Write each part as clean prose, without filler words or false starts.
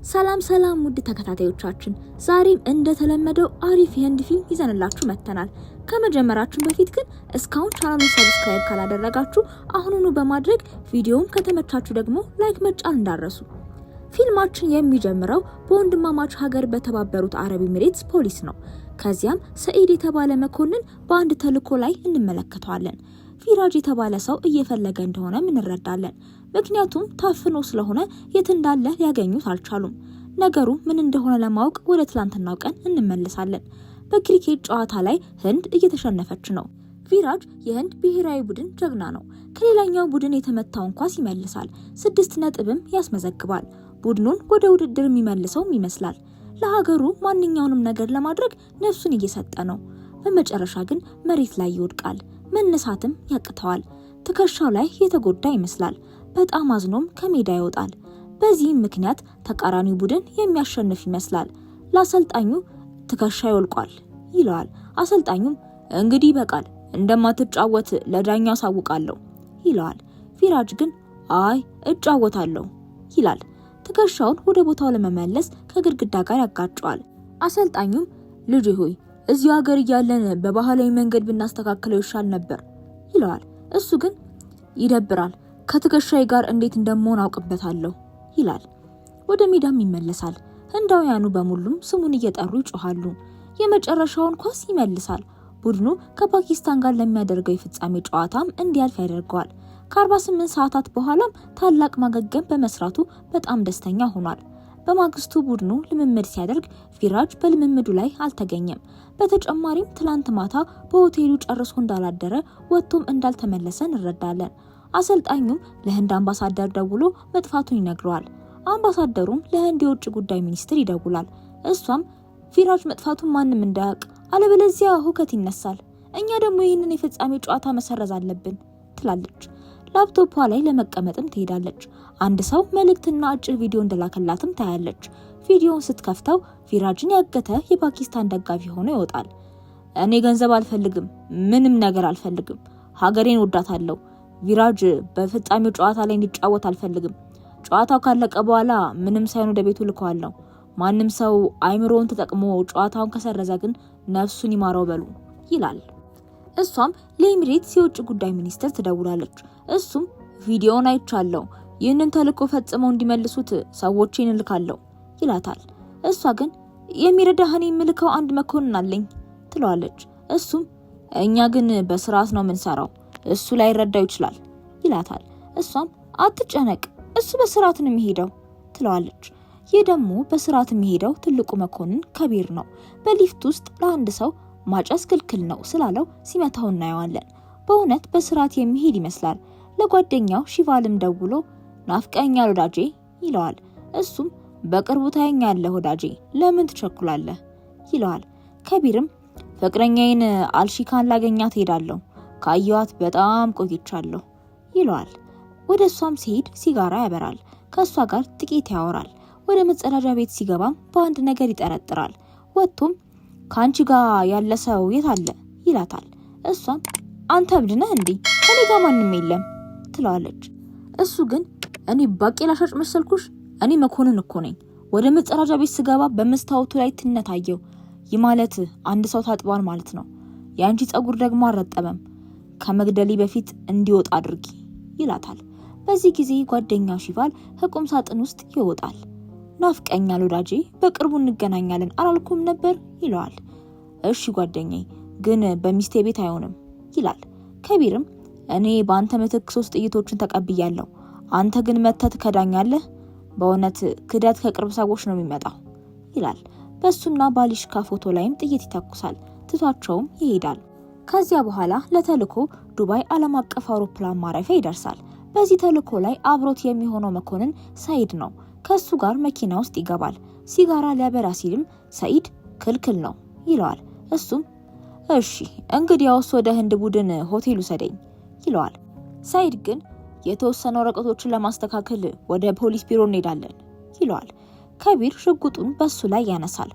ሰላም ውድ ተከታታዮቻችን ዛሬም እንደተለመደው አሪፍ የህንድ ፊልም ይዘንላችሁ መጥተናል። ከመጀመራችን በፊት ግን እስካሁን ቻናሉን ሰብስክራይብ ካላደረጋችሁ አሁኑኑ በማድረግ ቪዲዮውን ከተመቻችሁ ደግሞ ላይክ መጫን እንዳረሱ። ፊልማችን የሚጀምረው በወንድማማች ሀገር በተባበሩት አረብ ኤሚሬትስ ፖሊስ ነው። ከዚያም ሰኢድ የተባለ መኮንን በአንድ ተልዕኮ ላይ እንመለከተዋለን። ፊራጅ የተባለ ሰው እየፈለገ እንደሆነ እንረዳለን። ምክንያቱም ታፍኖ ስለሆነ የት እንዳለ ሊያገኙት አልቻሉም። ነገሩ ምን እንደሆነ ለማወቅ ወደ ትላንትናው ቀን እንመለሳለን። በክሪኬት ጨዋታ ላይ ህንድ እየተሸነፈች ነው። ፊራጅ የህንድ ብሔራዊ ቡድን ጀግና ነው። ከሌላኛው ቡድን የተመታውን ኳስ ይመልሳል፣ 6 ነጥብም ያስመዘግባል። ቡድኑን ወደ ውድድር የሚመልሰውም ይመስላል። ለሀገሩ ማንኛውንም ነገር ለማድረግ ነፍሱን እየሰጠ ነው። በመጨረሻ ግን መሬት ላይ ይወድቃል። መነሳትም ያቅተዋል። ትከሻው ላይ የተጎዳ ይመስላል። በጣም አዝኖም ከሜዳ ይወጣል። በዚህም ምክንያት ተቃራኒው ቡድን የሚያሸንፍ ይመስላል። ለአሰልጣኙ ትከሻ ይወልቋል ይለዋል። አሰልጣኙም እንግዲህ በቃል እንደማትጫወት ለዳኛው አሳውቃለሁ ይለዋል። ፊራጅ ግን አይ እጫወታለሁ ይላል። ትከሻውን ወደ ቦታው ለመመለስ ከግድግዳ ጋር ያጋጨዋል። አሰልጣኙም ልጅ ሆይ እዚሁ ሀገር እያለን በባህላዊ መንገድ ብናስተካክለው ይሻል ነበር ይለዋል። እሱ ግን ይደብራል፣ ከትከሻይ ጋር እንዴት እንደምሆን አውቅበታለሁ ይላል። ወደ ሜዳም ይመለሳል። ህንዳውያኑ በሙሉም ስሙን እየጠሩ ይጮሃሉ። የመጨረሻውን ኳስ ይመልሳል። ቡድኑ ከፓኪስታን ጋር ለሚያደርገው የፍጻሜ ጨዋታም እንዲያልፍ ያደርገዋል። ከ48 ሰዓታት በኋላም ታላቅ ማገገም በመስራቱ በጣም ደስተኛ ሆኗል። በማግስቱ ቡድኑ ልምምድ ሲያደርግ ፊራጅ በልምምዱ ላይ አልተገኘም። በተጨማሪም ትላንት ማታ በሆቴሉ ጨርሶ እንዳላደረ ወጥቶም እንዳልተመለሰ እንረዳለን። አሰልጣኙም ለህንድ አምባሳደር ደውሎ መጥፋቱን ይነግረዋል። አምባሳደሩም ለህንድ የውጭ ጉዳይ ሚኒስትር ይደውላል። እሷም ፊራጅ መጥፋቱን ማንም እንዳያውቅ አለበለዚያ ሁከት ይነሳል፣ እኛ ደግሞ ይህንን የፍጻሜ ጨዋታ መሰረዝ አለብን ትላለች። ላፕቶፓ ላይ ለመቀመጥም ትሄዳለች። አንድ ሰው መልእክትና አጭር ቪዲዮ እንደላከላትም ታያለች። ቪዲዮውን ስትከፍተው ፊራጅን ያገተ የፓኪስታን ደጋፊ ሆኖ ይወጣል። እኔ ገንዘብ አልፈልግም፣ ምንም ነገር አልፈልግም፣ ሀገሬን ወዳታለሁ። ፊራጅ በፍጻሜው ጨዋታ ላይ እንዲጫወት አልፈልግም። ጨዋታው ካለቀ በኋላ ምንም ሳይሆን ወደ ቤቱ ልከዋለሁ። ማንም ሰው አይምሮውን ተጠቅሞ ጨዋታውን ከሰረዘ ግን ነፍሱን ይማረው በሉ ይላል። እሷም ለኤሚሬትስ የውጭ ጉዳይ ሚኒስትር ትደውላለች። እሱም ቪዲዮውን አይቻለሁ፣ ይህንን ተልዕኮ ፈጽመው እንዲመልሱት ሰዎችን እልካለሁ ይላታል። እሷ ግን የሚረዳህን የምልከው አንድ መኮንን አለኝ ትለዋለች። እሱም እኛ ግን በስርዓት ነው የምንሰራው፣ እሱ ላይ ረዳው ይችላል ይላታል። እሷም አትጨነቅ፣ እሱ በስርዓት ነው የሚሄደው ትለዋለች። ይህ ደግሞ በስርዓት የሚሄደው ትልቁ መኮንን ከቢር ነው። በሊፍት ውስጥ ለአንድ ሰው ማጨስ ክልክል ነው ስላለው ሲመታው እናየዋለን። በእውነት በስርዓት የሚሄድ ይመስላል። ለጓደኛው ሺቫልም ደውሎ ናፍቀኛል ወዳጄ ይለዋል። እሱም በቅርቡ ታየኛለህ ወዳጄ፣ ለምን ትቸኩላለህ ይለዋል። ከቢርም ፍቅረኛዬን አልሺካን ላገኛት ሄዳለሁ፣ ካየኋት በጣም ቆይቻለሁ ይለዋል። ወደ እሷም ሲሄድ ሲጋራ ያበራል። ከእሷ ጋር ጥቂት ያወራል። ወደ መጸዳጃ ቤት ሲገባም በአንድ ነገር ይጠረጥራል። ወጥቶም ከአንቺ ጋር ያለ ሰው የት አለ ይላታል። እሷም አንተ እብድ ነህ እንዴ? ከኔ ጋር ማንም የለም ትለዋለች። እሱ ግን እኔ ባቄላ ሻጭ መሰልኩሽ? እኔ መኮንን እኮ ነኝ። ወደ መጸዳጃ ቤት ስገባ በመስታወቱ ላይ ትነት አየሁ። ይህ ማለት አንድ ሰው ታጥቧል ማለት ነው። የአንቺ ጸጉር ደግሞ አልረጠበም። ከመግደሊ በፊት እንዲወጣ አድርጊ ይላታል። በዚህ ጊዜ ጓደኛው ሺቫል ከቁም ሳጥን ውስጥ ይወጣል። ናፍቀኛል ወዳጄ፣ በቅርቡ እንገናኛለን አላልኩም ነበር ይለዋል። እሺ ጓደኛዬ፣ ግን በሚስቴ ቤት አይሆንም ይላል። ከቢርም እኔ በአንተ ምትክ 3 ጥይቶችን ተቀብያለሁ፣ አንተ ግን መተት ከዳኛለህ። በእውነት ክደት ከቅርብ ሰዎች ነው የሚመጣው ይላል። በሱና ባሊሽካ ፎቶ ላይም ጥይት ይተኩሳል። ትቷቸውም ይሄዳል። ከዚያ በኋላ ለተልዕኮ ዱባይ ዓለም አቀፍ አውሮፕላን ማረፊያ ይደርሳል። በዚህ ተልዕኮ ላይ አብሮት የሚሆነው መኮንን ሰኢድ ነው። ከሱ ጋር መኪና ውስጥ ይገባል። ሲጋራ ሊያበራ ሲልም ሰኢድ ክልክል ነው ይለዋል። እሱም እሺ እንግዲያውስ ወደ ህንድ ቡድን ሆቴል ውሰደኝ ይለዋል። ሰኢድ ግን የተወሰኑ ወረቀቶችን ለማስተካከል ወደ ፖሊስ ቢሮ እንሄዳለን ይለዋል። ከቢር ሽጉጡን በሱ ላይ ያነሳል።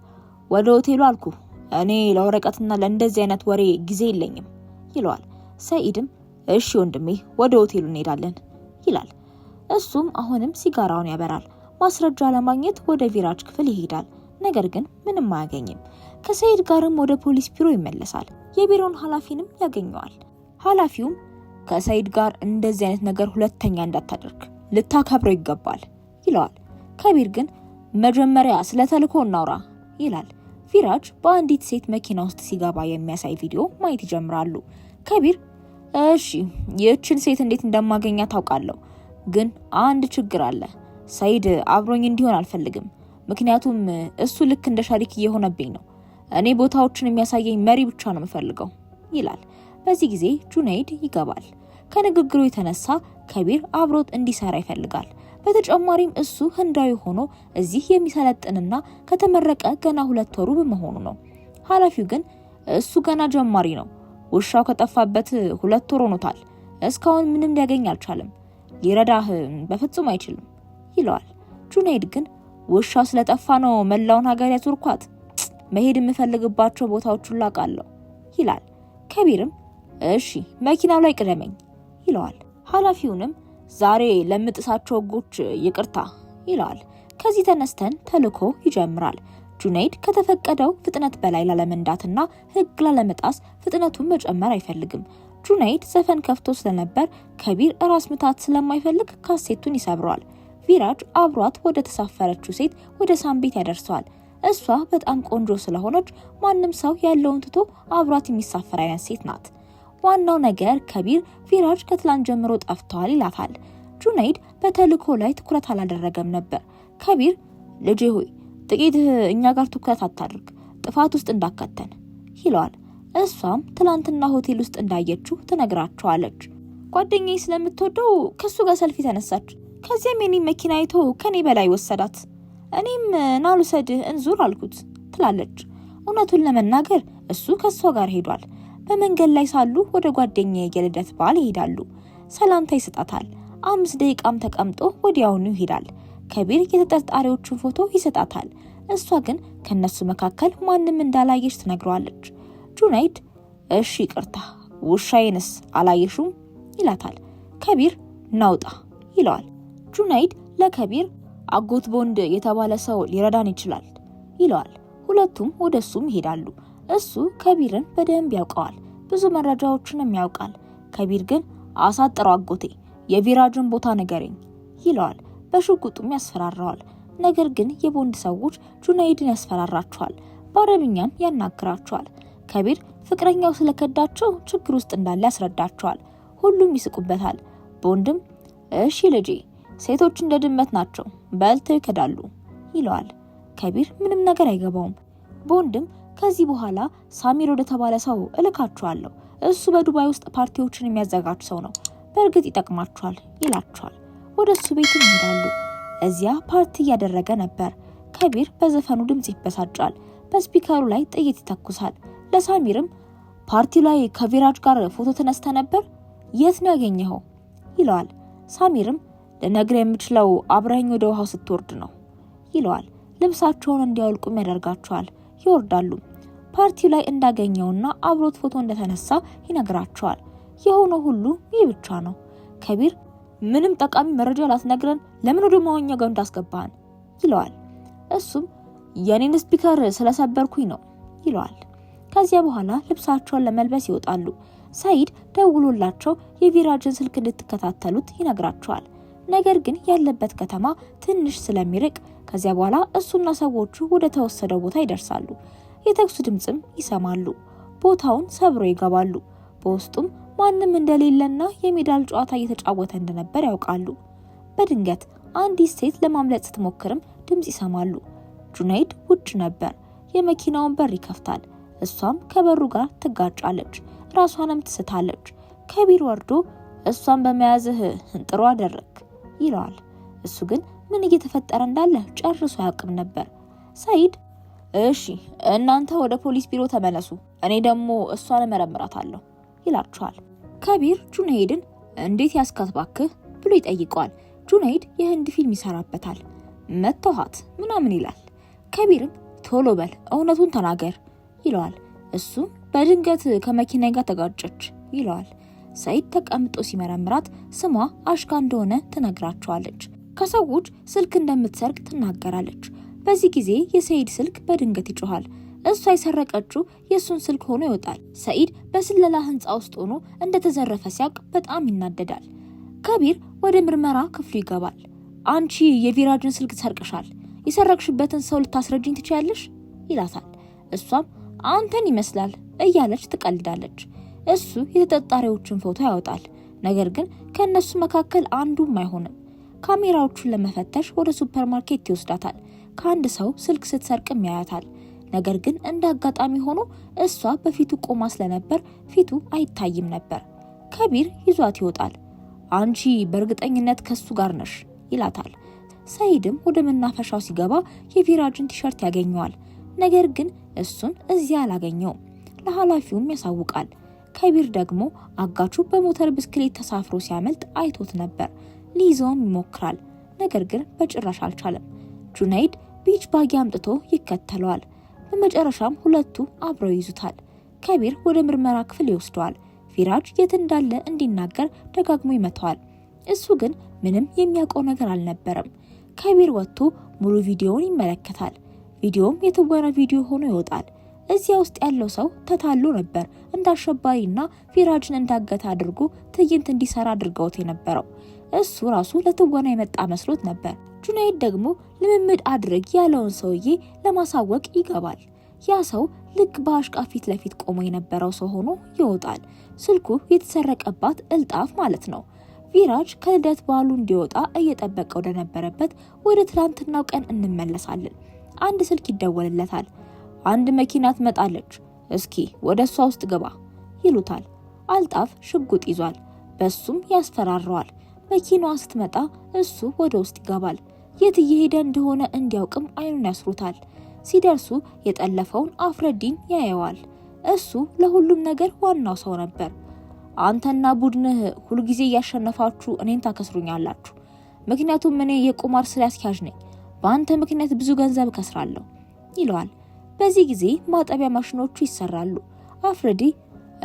ወደ ሆቴሉ አልኩ፣ እኔ ለወረቀትና ለእንደዚህ አይነት ወሬ ጊዜ የለኝም ይለዋል። ሰኢድም እሺ ወንድሜ ወደ ሆቴሉ እንሄዳለን ይላል። እሱም አሁንም ሲጋራውን ያበራል። ማስረጃ ለማግኘት ወደ ቪራጅ ክፍል ይሄዳል። ነገር ግን ምንም አያገኝም። ከሰይድ ጋርም ወደ ፖሊስ ቢሮ ይመለሳል። የቢሮውን ኃላፊንም ያገኘዋል። ኃላፊውም ከሰይድ ጋር እንደዚህ አይነት ነገር ሁለተኛ እንዳታደርግ ልታከብረው ይገባል ይለዋል። ከቢር ግን መጀመሪያ ስለ ተልእኮ እናውራ ይላል። ቪራጅ በአንዲት ሴት መኪና ውስጥ ሲገባ የሚያሳይ ቪዲዮ ማየት ይጀምራሉ። ከቢር እሺ ይህችን ሴት እንዴት እንደማገኛ ታውቃለሁ፣ ግን አንድ ችግር አለ። ሰይድ አብሮኝ እንዲሆን አልፈልግም፣ ምክንያቱም እሱ ልክ እንደ ሸሪክ እየሆነብኝ ነው። እኔ ቦታዎችን የሚያሳየኝ መሪ ብቻ ነው የምፈልገው ይላል። በዚህ ጊዜ ጁነይድ ይገባል። ከንግግሩ የተነሳ ከቢር አብሮት እንዲሰራ ይፈልጋል። በተጨማሪም እሱ ህንዳዊ ሆኖ እዚህ የሚሰለጥንና ከተመረቀ ገና 2 ወሩ በመሆኑ ነው። ኃላፊው ግን እሱ ገና ጀማሪ ነው፣ ውሻው ከጠፋበት 2 ወር ሆኖታል፣ እስካሁን ምንም ሊያገኝ አልቻለም፣ ሊረዳህ በፍጹም አይችልም ይለዋል። ጁነይድ ግን ውሻው ስለጠፋ ነው መላውን ሀገር ያዞርኳት፣ መሄድ የምፈልግባቸው ቦታዎች ሁሉ አውቃለሁ ይላል። ከቢርም እሺ መኪናው ላይ ቅደመኝ ይለዋል። ኃላፊውንም ዛሬ ለምጥሳቸው ህጎች ይቅርታ ይለዋል። ከዚህ ተነስተን ተልእኮ ይጀምራል። ጁነይድ ከተፈቀደው ፍጥነት በላይ ላለመንዳትና ህግ ላለመጣስ ፍጥነቱን መጨመር አይፈልግም። ጁነይድ ዘፈን ከፍቶ ስለነበር ከቢር ራስ ምታት ስለማይፈልግ ካሴቱን ይሰብረዋል። ቪራጅ አብሯት ወደ ተሳፈረችው ሴት ወደ ሳምቤት ያደርሰዋል። እሷ በጣም ቆንጆ ስለሆነች ማንም ሰው ያለውን ትቶ አብሯት የሚሳፈር አይነት ሴት ናት። ዋናው ነገር ከቢር ቪራጅ ከትላንት ጀምሮ ጠፍቷል ይላታል። ጁነይድ በተልእኮ ላይ ትኩረት አላደረገም ነበር። ከቢር ልጄ ሆይ ጥቂት እኛ ጋር ትኩረት አታድርግ፣ ጥፋት ውስጥ እንዳከተን ይለዋል። እሷም ትላንትና ሆቴል ውስጥ እንዳየችው ትነግራቸዋለች። ጓደኛዬ ስለምትወደው ከሱ ጋር ሰልፊ ተነሳች። ከዚያም የኔ መኪና አይቶ ከኔ በላይ ወሰዳት። እኔም ናሉሰድህ እንዙር አልኩት ትላለች። እውነቱን ለመናገር እሱ ከሷ ጋር ሄዷል። በመንገድ ላይ ሳሉ ወደ ጓደኛዬ የልደት በዓል ይሄዳሉ። ሰላምታ ይሰጣታል። 5 ደቂቃም ተቀምጦ ወዲያውኑ ይሄዳል። ከቢር የተጠርጣሪዎቹን ፎቶ ይሰጣታል። እሷ ግን ከነሱ መካከል ማንም እንዳላየች ትነግረዋለች። ጁነይድ እሺ ይቅርታ፣ ውሻዬንስ አላየሹም ይላታል። ከቢር ናውጣ ይለዋል። ጁነይድ ለከቢር አጎት ቦንድ የተባለ ሰው ሊረዳን ይችላል ይለዋል። ሁለቱም ወደሱም ይሄዳሉ። እሱ ከቢርን በደንብ ያውቀዋል፣ ብዙ መረጃዎችንም ያውቃል። ከቢር ግን አሳጥረው አጎቴ የቪራጅን ቦታ ንገረኝ ይለዋል። በሽጉጡም ያስፈራራዋል። ነገር ግን የቦንድ ሰዎች ጁነይድን ያስፈራራቸዋል፣ በአረብኛም ያናግራቸዋል። ከቢር ፍቅረኛው ስለከዳቸው ችግር ውስጥ እንዳለ ያስረዳቸዋል። ሁሉም ይስቁበታል። ቦንድም እሺ ልጄ ሴቶች እንደ ድመት ናቸው፣ በልተው ይከዳሉ ይለዋል። ከቢር ምንም ነገር አይገባውም። ቦንድም ከዚህ በኋላ ሳሚር ወደ ተባለ ሰው እልካቸዋለሁ፣ እሱ በዱባይ ውስጥ ፓርቲዎችን የሚያዘጋጅ ሰው ነው፣ በእርግጥ ይጠቅማቸዋል ይላቸዋል። ወደ እሱ ቤት ይሄዳሉ። እዚያ ፓርቲ እያደረገ ነበር። ከቢር በዘፈኑ ድምጽ ይበሳጫል። በስፒከሩ ላይ ጥይት ይተኩሳል። ለሳሚርም ፓርቲ ላይ ከቪራጅ ጋር ፎቶ ተነስተ ነበር፣ የት ነው ያገኘኸው ይለዋል። ሳሚርም ልነግር የምችለው አብረኝ ወደ ውሃው ስትወርድ ነው ይለዋል። ልብሳቸውን እንዲያወልቁም ያደርጋቸዋል። ይወርዳሉ። ፓርቲው ላይ እንዳገኘውና አብሮት ፎቶ እንደተነሳ ይነግራቸዋል። የሆነው ሁሉ ይህ ብቻ ነው። ከቢር ምንም ጠቃሚ መረጃ ላትነግረን ለምን ወደ መዋኛው ጋር እንዳስገባን ይለዋል። እሱም የኔን ስፒከር ስለሰበርኩኝ ነው ይለዋል። ከዚያ በኋላ ልብሳቸውን ለመልበስ ይወጣሉ። ሰይድ ደውሎላቸው የቪራጅን ስልክ እንድትከታተሉት ይነግራቸዋል። ነገር ግን ያለበት ከተማ ትንሽ ስለሚርቅ ከዚያ በኋላ እሱና ሰዎቹ ወደ ተወሰደው ቦታ ይደርሳሉ። የተኩስ ድምጽም ይሰማሉ። ቦታውን ሰብሮ ይገባሉ። በውስጡም ማንም እንደሌለና የሜዳል ጨዋታ እየተጫወተ እንደነበር ያውቃሉ። በድንገት አንዲት ሴት ለማምለጥ ስትሞክርም ድምጽ ይሰማሉ። ጁነይድ ውጭ ነበር። የመኪናውን በር ይከፍታል። እሷም ከበሩ ጋር ትጋጫለች፣ ራሷንም ትስታለች። ከቢር ወርዶ እሷን በመያዝህ ጥሩ አደረክ ይለዋል። እሱ ግን ምን እየተፈጠረ እንዳለ ጨርሶ ያውቅም ነበር። ሰይድ እሺ እናንተ ወደ ፖሊስ ቢሮ ተመለሱ፣ እኔ ደግሞ እሷን እመረምራታለሁ ይላቸዋል። ከቢር ጁነይድን እንዴት ያስካት ባክህ ብሎ ይጠይቀዋል። ጁነይድ የህንድ ፊልም ይሰራበታል። መተውሃት ምናምን ይላል። ከቢርም ቶሎ በል እውነቱን ተናገር ይለዋል። እሱም በድንገት ከመኪና ጋር ተጋጨች ይለዋል። ሰይድ ተቀምጦ ሲመረምራት ስሟ አሽካ እንደሆነ ትነግራቸዋለች። ከሰዎች ስልክ እንደምትሰርቅ ትናገራለች። በዚህ ጊዜ የሰይድ ስልክ በድንገት ይጮሃል። እሷ የሰረቀችው የሱን ስልክ ሆኖ ይወጣል። ሰይድ በስለላ ህንጻ ውስጥ ሆኖ እንደተዘረፈ ሲያውቅ በጣም ይናደዳል። ከቢር ወደ ምርመራ ክፍሉ ይገባል። አንቺ የቪራጅን ስልክ ሰርቀሻል፣ የሰረቅሽበትን ሰው ልታስረጅኝ ትችያለሽ ይላታል። እሷም አንተን ይመስላል እያለች ትቀልዳለች። እሱ የተጠርጣሪዎችን ፎቶ ያወጣል። ነገር ግን ከነሱ መካከል አንዱም አይሆንም። ካሜራዎቹን ለመፈተሽ ወደ ሱፐርማርኬት ይወስዳታል። ከአንድ ሰው ስልክ ስትሰርቅም ያያታል። ነገር ግን እንደ አጋጣሚ ሆኖ እሷ በፊቱ ቆማ ስለነበር ፊቱ አይታይም ነበር። ከቢር ይዟት ይወጣል። አንቺ በእርግጠኝነት ከሱ ጋር ነሽ ይላታል። ሰይድም ወደ መናፈሻው ሲገባ የቪራጅን ቲሸርት ያገኘዋል። ነገር ግን እሱን እዚያ አላገኘውም። ለኃላፊውም ያሳውቃል። ከቢር ደግሞ አጋቹ በሞተር ብስክሌት ተሳፍሮ ሲያመልጥ አይቶት ነበር። ሊይዘውም ይሞክራል። ነገር ግን በጭራሽ አልቻለም። ጁነይድ ቢች ባጊ አምጥቶ ይከተለዋል። በመጨረሻም ሁለቱ አብረው ይዙታል። ከቢር ወደ ምርመራ ክፍል ይወስደዋል። ቪራጅ የት እንዳለ እንዲናገር ደጋግሞ ይመታዋል። እሱ ግን ምንም የሚያውቀው ነገር አልነበረም። ከቢር ወጥቶ ሙሉ ቪዲዮውን ይመለከታል። ቪዲዮም የትወና ቪዲዮ ሆኖ ይወጣል። እዚያ ውስጥ ያለው ሰው ተታሎ ነበር እንደ አሸባሪና ቪራጅን እንዳገተ አድርጎ ትዕይንት እንዲሰራ አድርገውት የነበረው። እሱ ራሱ ለትወና የመጣ መስሎት ነበር። ጁነይድ ደግሞ ልምምድ አድርግ ያለውን ሰውዬ ለማሳወቅ ይገባል። ያ ሰው ልክ በአሽቃ ፊት ለፊት ቆሞ የነበረው ሰው ሆኖ ይወጣል። ስልኩ የተሰረቀባት እልጣፍ ማለት ነው። ቪራጅ ከልደት በዓሉ እንዲወጣ እየጠበቀ ወደ ነበረበት ወደ ትላንትናው ቀን እንመለሳለን። አንድ ስልክ ይደወልለታል። አንድ መኪና ትመጣለች፣ እስኪ ወደ እሷ ውስጥ ግባ ይሉታል። አልጣፍ ሽጉጥ ይዟል። በሱም ያስፈራረዋል። መኪናዋ ስትመጣ እሱ ወደ ውስጥ ይገባል። የት እየሄደ እንደሆነ እንዲያውቅም አይኑን ያስሩታል። ሲደርሱ የጠለፈውን አፍረዲን ያየዋል። እሱ ለሁሉም ነገር ዋናው ሰው ነበር። አንተና ቡድንህ ሁልጊዜ እያሸነፋችሁ እኔን ታከስሩኛላችሁ፣ ምክንያቱም እኔ የቁማር ስራ አስኪያጅ ነኝ። በአንተ ምክንያት ብዙ ገንዘብ ከስራለሁ ይለዋል። በዚህ ጊዜ ማጠቢያ ማሽኖቹ ይሰራሉ። አፍረዲ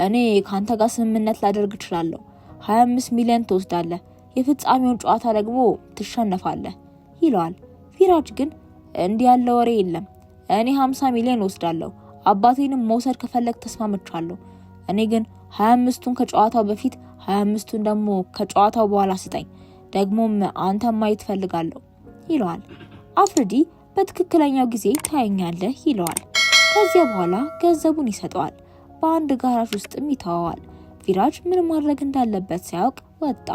እኔ ካንተ ጋር ስምምነት ላደርግ እችላለሁ። 25 ሚሊዮን ትወስዳለህ፣ የፍጻሜውን ጨዋታ ደግሞ ትሸነፋለህ ይለዋል። ቪራጅ ግን እንዲህ ያለ ወሬ የለም፣ እኔ 50 ሚሊዮን ወስዳለሁ፣ አባቴንም መውሰድ ከፈለግ ተስማምቻለሁ። እኔ ግን 25ቱን ከጨዋታው በፊት 25ቱን ደግሞ ከጨዋታው በኋላ ስጠኝ፣ ደግሞም አንተ ማየት ፈልጋለሁ ይለዋል። አፍረዲ በትክክለኛው ጊዜ ታየኛለህ ይለዋል። ከዚያ በኋላ ገንዘቡን ይሰጠዋል። በአንድ ጋራዥ ውስጥም ይተዋዋል። ቪራጅ ምን ማድረግ እንዳለበት ሳያውቅ ወጣ።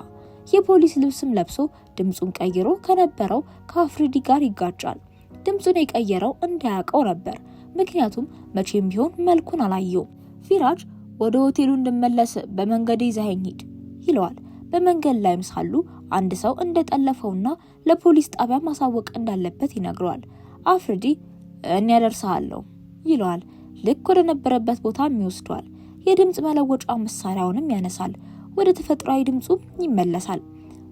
የፖሊስ ልብስም ለብሶ ድምጹን ቀይሮ ከነበረው ከአፍረዲ ጋር ይጋጫል። ድምጹን የቀየረው እንዳያውቀው ነበር፣ ምክንያቱም መቼም ቢሆን መልኩን አላየውም። ቪራጅ ወደ ሆቴሉ እንድመለስ በመንገድ ይዘኸኝ ሂድ ይለዋል። በመንገድ ላይም ሳሉ አንድ ሰው እንደጠለፈውና ለፖሊስ ጣቢያ ማሳወቅ እንዳለበት ይነግረዋል። አፍረዲ እኔ ያደርሰሃለሁ ይለዋል። ልክ ወደ ነበረበት ቦታም ይወስደዋል። የድምጽ መለወጫ መሳሪያውንም ያነሳል። ወደ ተፈጥሯዊ ድምጹ ይመለሳል።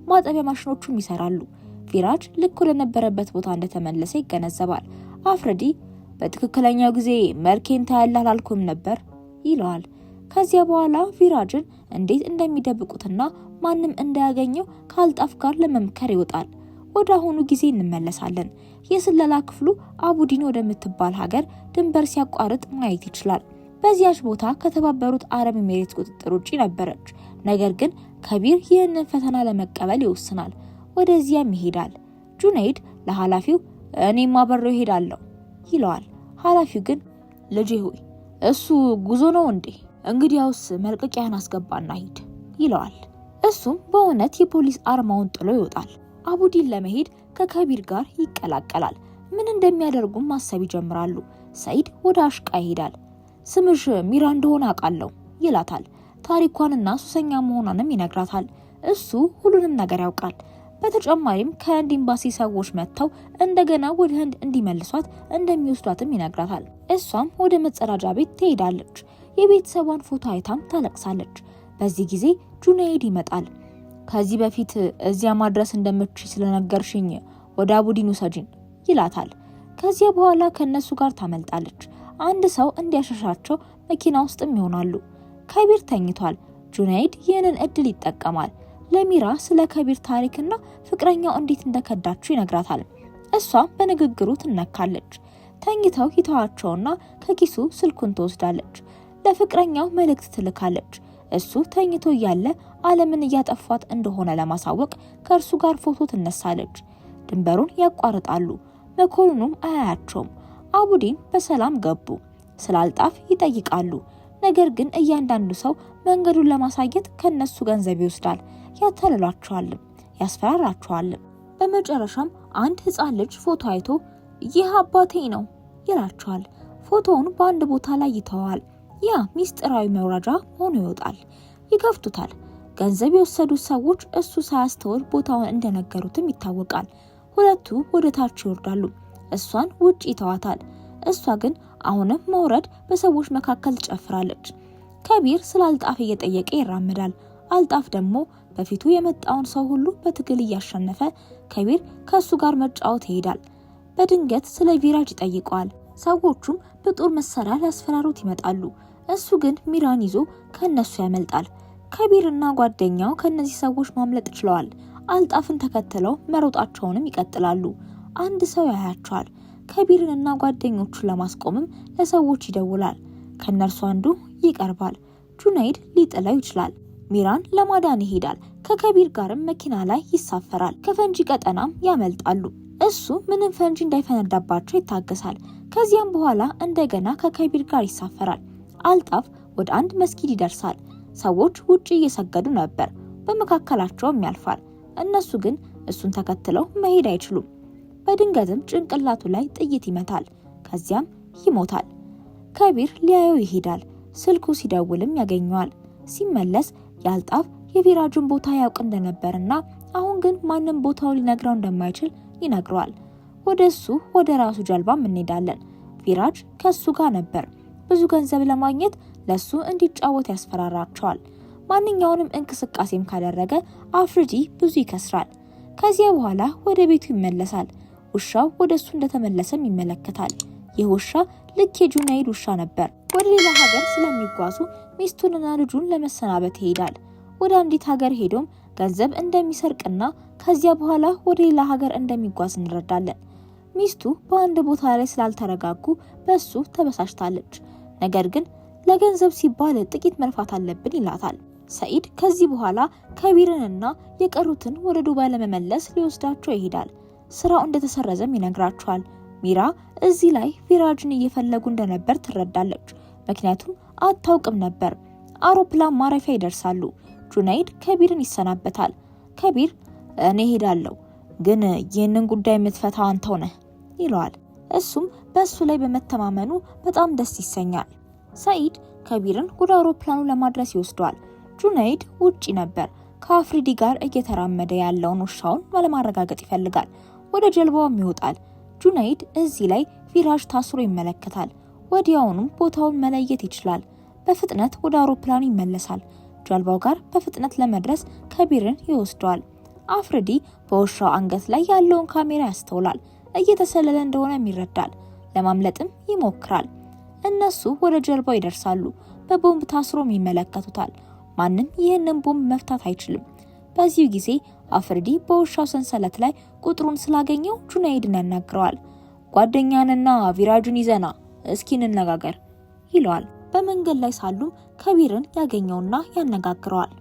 ማጠቢያ ማሽኖቹም ይሰራሉ። ቪራጅ ልክ ወደ ነበረበት ቦታ እንደተመለሰ ይገነዘባል። አፍረዲ በትክክለኛው ጊዜ መልኬን ታያለህ አላልኩም ነበር ይለዋል። ከዚያ በኋላ ቪራጅን እንዴት እንደሚደብቁትና ማንም እንዳያገኘው ከአልጣፍ ጋር ለመምከር ይወጣል። ወደ አሁኑ ጊዜ እንመለሳለን። የስለላ ክፍሉ አቡዲን ወደምትባል ሀገር ድንበር ሲያቋርጥ ማየት ይችላል። በዚያች ቦታ ከተባበሩት አረብ ኤሚሬት ቁጥጥር ውጪ ነበረች። ነገር ግን ከቢር ይህንን ፈተና ለመቀበል ይወስናል። ወደዚያም ይሄዳል። ጁነይድ ለኃላፊው እኔም አብሬው እሄዳለሁ ይለዋል። ኃላፊው ግን ልጄ ሆይ እሱ ጉዞ ነው እንዴ? እንግዲያውስ መልቀቂያን አስገባና ሂድ ይለዋል። እሱም በእውነት የፖሊስ አርማውን ጥሎ ይወጣል። አቡዲን ለመሄድ ከከቢር ጋር ይቀላቀላል። ምን እንደሚያደርጉም ማሰብ ይጀምራሉ። ሰይድ ወደ አሽቃ ይሄዳል። ስምሽ ሚራ እንደሆነ አውቃለሁ ይላታል። ታሪኳንና ሱሰኛ መሆኗንም ይነግራታል። እሱ ሁሉንም ነገር ያውቃል። በተጨማሪም ከህንድ ኤምባሲ ሰዎች መጥተው እንደገና ወደ ህንድ እንዲመልሷት እንደሚወስዷትም ይነግራታል። እሷም ወደ መጸዳጃ ቤት ትሄዳለች። የቤተሰቧን ፎቶ አይታም ታለቅሳለች። በዚህ ጊዜ ጁነይድ ይመጣል። ከዚህ በፊት እዚያ ማድረስ እንደምትችይ ስለነገርሽኝ ወደ አቡዲን ውሰጂኝ ይላታል። ከዚያ በኋላ ከነሱ ጋር ታመልጣለች። አንድ ሰው እንዲያሸሻቸው መኪና ውስጥም ይሆናሉ። ከቢር ተኝቷል። ጁነይድ ይህንን እድል ይጠቀማል። ለሚራ ስለ ከቢር ታሪክና ፍቅረኛው እንዴት እንደከዳችው ይነግራታል። እሷም በንግግሩ ትነካለች። ተኝተው ይተዋቸውና ከኪሱ ስልኩን ትወስዳለች። ለፍቅረኛው መልእክት ትልካለች። እሱ ተኝቶ እያለ ዓለምን እያጠፋት እንደሆነ ለማሳወቅ ከእርሱ ጋር ፎቶ ትነሳለች። ድንበሩን ያቋርጣሉ። መኮንኑም አያያቸውም። አቡዲን በሰላም ገቡ። ስላልጣፍ ይጠይቃሉ። ነገር ግን እያንዳንዱ ሰው መንገዱን ለማሳየት ከነሱ ገንዘብ ይወስዳል። ያታልሏቸዋልም ያስፈራራቸዋልም። በመጨረሻም አንድ ህፃን ልጅ ፎቶ አይቶ ይህ አባቴ ነው ይላቸዋል። ፎቶውን በአንድ ቦታ ላይ ይተዋል። ያ ሚስጥራዊ መውረጃ ሆኖ ይወጣል። ይከፍቱታል። ገንዘብ የወሰዱት ሰዎች እሱ ሳያስተውል ቦታውን እንደነገሩትም ይታወቃል። ሁለቱ ወደ ታች ይወርዳሉ። እሷን ውጪ ይተዋታል። እሷ ግን አሁንም መውረድ በሰዎች መካከል ትጨፍራለች። ከቢር ስለ አልጣፍ እየጠየቀ ይራመዳል። አልጣፍ ደግሞ በፊቱ የመጣውን ሰው ሁሉ በትግል እያሸነፈ ከቢር ከሱ ጋር መጫወት ይሄዳል። በድንገት ስለ ቪራጅ ይጠይቀዋል። ሰዎቹም በጦር መሳሪያ ሊያስፈራሩት ይመጣሉ። እሱ ግን ሚራን ይዞ ከነሱ ያመልጣል። ከቢርና ጓደኛው ከነዚህ ሰዎች ማምለጥ ችለዋል። አልጣፍን ተከትለው መሮጣቸውንም ይቀጥላሉ። አንድ ሰው ያያቸዋል። ከቢርንና ጓደኞቹን ለማስቆምም ለሰዎች ይደውላል። ከነርሱ አንዱ ይቀርባል። ጁነይድ ሊጥለው ይችላል። ሚራን ለማዳን ይሄዳል። ከከቢር ጋርም መኪና ላይ ይሳፈራል። ከፈንጂ ቀጠናም ያመልጣሉ። እሱ ምንም ፈንጂ እንዳይፈነዳባቸው ይታገሳል። ከዚያም በኋላ እንደገና ከከቢር ጋር ይሳፈራል። አልጣፍ ወደ አንድ መስጊድ ይደርሳል። ሰዎች ውጪ እየሰገዱ ነበር። በመካከላቸውም ያልፋል። እነሱ ግን እሱን ተከትለው መሄድ አይችሉም። በድንገትም ጭንቅላቱ ላይ ጥይት ይመታል። ከዚያም ይሞታል። ከቢር ሊያየው ይሄዳል። ስልኩ ሲደውልም ያገኘዋል። ሲመለስ ያልጣፍ የቪራጅን ቦታ ያውቅ እንደነበርና አሁን ግን ማንም ቦታው ሊነግረው እንደማይችል ይነግረዋል። ወደሱ ወደ ራሱ ጀልባም እንሄዳለን። ቪራጅ ከሱ ጋር ነበር። ብዙ ገንዘብ ለማግኘት ለሱ እንዲጫወት ያስፈራራቸዋል። ማንኛውንም እንቅስቃሴም ካደረገ አፍሪዲ ብዙ ይከስራል። ከዚያ በኋላ ወደ ቤቱ ይመለሳል። ውሻው ወደሱ እንደተመለሰም ይመለከታል። ይህ ውሻ ልክ የጁናይድ ውሻ ነበር። ወደ ሌላ ሀገር ስለሚጓዙ ሚስቱንና ልጁን ለመሰናበት ይሄዳል። ወደ አንዲት ሀገር ሄዶም ገንዘብ እንደሚሰርቅና ከዚያ በኋላ ወደ ሌላ ሀገር እንደሚጓዝ እንረዳለን። ሚስቱ በአንድ ቦታ ላይ ስላልተረጋጉ በሱ ተበሳጭታለች። ነገር ግን ለገንዘብ ሲባል ጥቂት መልፋት አለብን ይላታል። ሰኢድ ከዚህ በኋላ ከቢርንና የቀሩትን ወደ ዱባይ ለመመለስ ሊወስዳቸው ይሄዳል። ስራው እንደተሰረዘም ይነግራቸዋል። ሚራ እዚህ ላይ ቪራጅን እየፈለጉ እንደነበር ትረዳለች። ምክንያቱም አታውቅም ነበር። አውሮፕላን ማረፊያ ይደርሳሉ። ጁናይድ ከቢርን ይሰናበታል። ከቢር እኔ ሄዳለሁ፣ ግን ይህንን ጉዳይ የምትፈታው አንተው ነህ ይለዋል። እሱም በእሱ ላይ በመተማመኑ በጣም ደስ ይሰኛል። ሰኢድ ከቢርን ወደ አውሮፕላኑ ለማድረስ ይወስደዋል። ጁናይድ ውጪ ነበር። ከአፍሪዲ ጋር እየተራመደ ያለውን ውሻውን ለማረጋገጥ ይፈልጋል። ወደ ጀልባውም ይወጣል። ጁናይድ እዚህ ላይ ቪራጅ ታስሮ ይመለከታል። ወዲያውኑም ቦታውን መለየት ይችላል። በፍጥነት ወደ አውሮፕላኑ ይመለሳል። ጀልባው ጋር በፍጥነት ለመድረስ ከቢርን ይወስደዋል። አፍሪዲ በውሻው አንገት ላይ ያለውን ካሜራ ያስተውላል። እየተሰለለ እንደሆነም ይረዳል። ለማምለጥም ይሞክራል። እነሱ ወደ ጀልባው ይደርሳሉ። በቦምብ ታስሮም ይመለከቱታል። ማንም ይህንን ቦምብ መፍታት አይችልም። በዚሁ ጊዜ አፍሪዲ በውሻው ሰንሰለት ላይ ቁጥሩን ስላገኘው ጁናይድን ያናግረዋል። ጓደኛንና ቪራጁን ይዘና እስኪ እንነጋገር ይለዋል። በመንገድ ላይ ሳሉም ከቢርን ያገኘውና ያነጋግረዋል።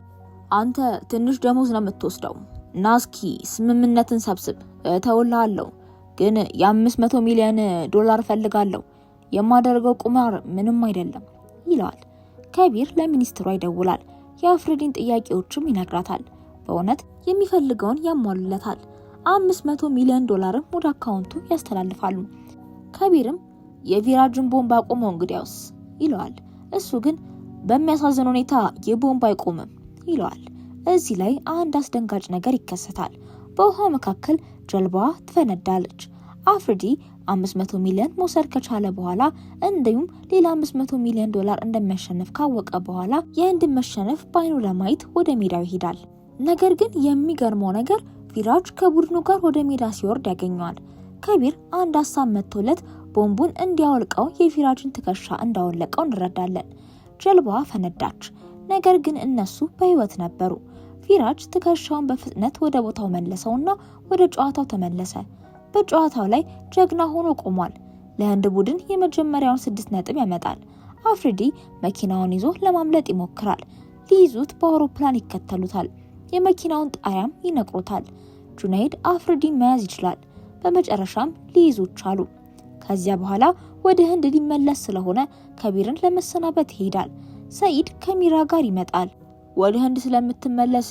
አንተ ትንሽ ደሞዝ ነው የምትወስደው እና እስኪ ስምምነትን ሰብስብ እተውልሃለሁ፣ ግን የ500 ሚሊዮን ዶላር ፈልጋለሁ። የማደርገው ቁማር ምንም አይደለም ይለዋል። ከቢር ለሚኒስትሯ ይደውላል። የአፍሪዲን ጥያቄዎችም ይነግራታል። በእውነት የሚፈልገውን ያሟሉለታል። 500 ሚሊዮን ዶላርም ወደ አካውንቱ ያስተላልፋሉ። ከቢርም የቪራጅን ቦምብ አቆመው እንግዲያውስ ይለዋል። እሱ ግን በሚያሳዝን ሁኔታ የቦምብ አይቆምም ይለዋል። እዚህ ላይ አንድ አስደንጋጭ ነገር ይከሰታል። በውሃው መካከል ጀልባዋ ትፈነዳለች። አፍሪዲ 500 ሚሊዮን መውሰድ ከቻለ በኋላ እንዲሁም ሌላ 500 ሚሊዮን ዶላር እንደሚያሸንፍ ካወቀ በኋላ የህንድን መሸነፍ በአይኑ ለማየት ወደ ሜዳው ይሄዳል። ነገር ግን የሚገርመው ነገር ቪራጅ ከቡድኑ ጋር ወደ ሜዳ ሲወርድ ያገኘዋል። ከቢር አንድ ሀሳብ መጥቶለት ቦምቡን እንዲያወልቀው የቪራጅን ትከሻ እንዳወለቀው እንረዳለን። ጀልባዋ ፈነዳች። ነገር ግን እነሱ በህይወት ነበሩ። ቪራጅ ትከሻውን በፍጥነት ወደ ቦታው መለሰውና ወደ ጨዋታው ተመለሰ። በጨዋታው ላይ ጀግና ሆኖ ቆሟል። ለህንድ ቡድን የመጀመሪያውን 6 ነጥብ ያመጣል። አፍሪዲ መኪናውን ይዞ ለማምለጥ ይሞክራል። ሊይዙት በአውሮፕላን ይከተሉታል። የመኪናውን ጣሪያም ይነቅሩታል። ጁነይድ አፍሪዲን መያዝ ይችላል። በመጨረሻም ሊይዙት ቻሉ። ከዚያ በኋላ ወደ ህንድ ሊመለስ ስለሆነ ከቢርን ለመሰናበት ይሄዳል። ሰኢድ ከሚራ ጋር ይመጣል። ወደ ህንድ ስለምትመለስ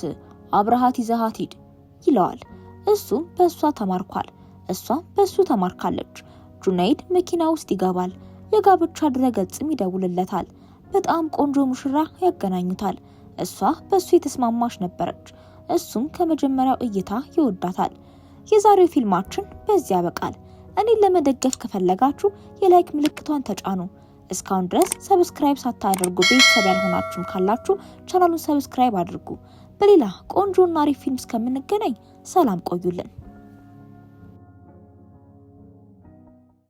አብረሃት ይዘሃት ሂድ ይለዋል። እሱም በእሷ ተማርኳል፣ እሷም በእሱ ተማርካለች። ጁነይድ መኪና ውስጥ ይገባል። የጋብቻ ድረገጽም ይደውልለታል። በጣም ቆንጆ ሙሽራ ያገናኙታል። እሷ በእሱ የተስማማች ነበረች። እሱም ከመጀመሪያው እይታ ይወዳታል። የዛሬው ፊልማችን በዚህ ያበቃል። እኔን ለመደገፍ ከፈለጋችሁ የላይክ ምልክቷን ተጫኑ። እስካሁን ድረስ ሰብስክራይብ ሳታደርጉ ቤተሰብ ያልሆናችሁም ካላችሁ ቻናሉን ሰብስክራይብ አድርጉ። በሌላ ቆንጆና አሪፍ ፊልም እስከምንገናኝ ሰላም ቆዩልን።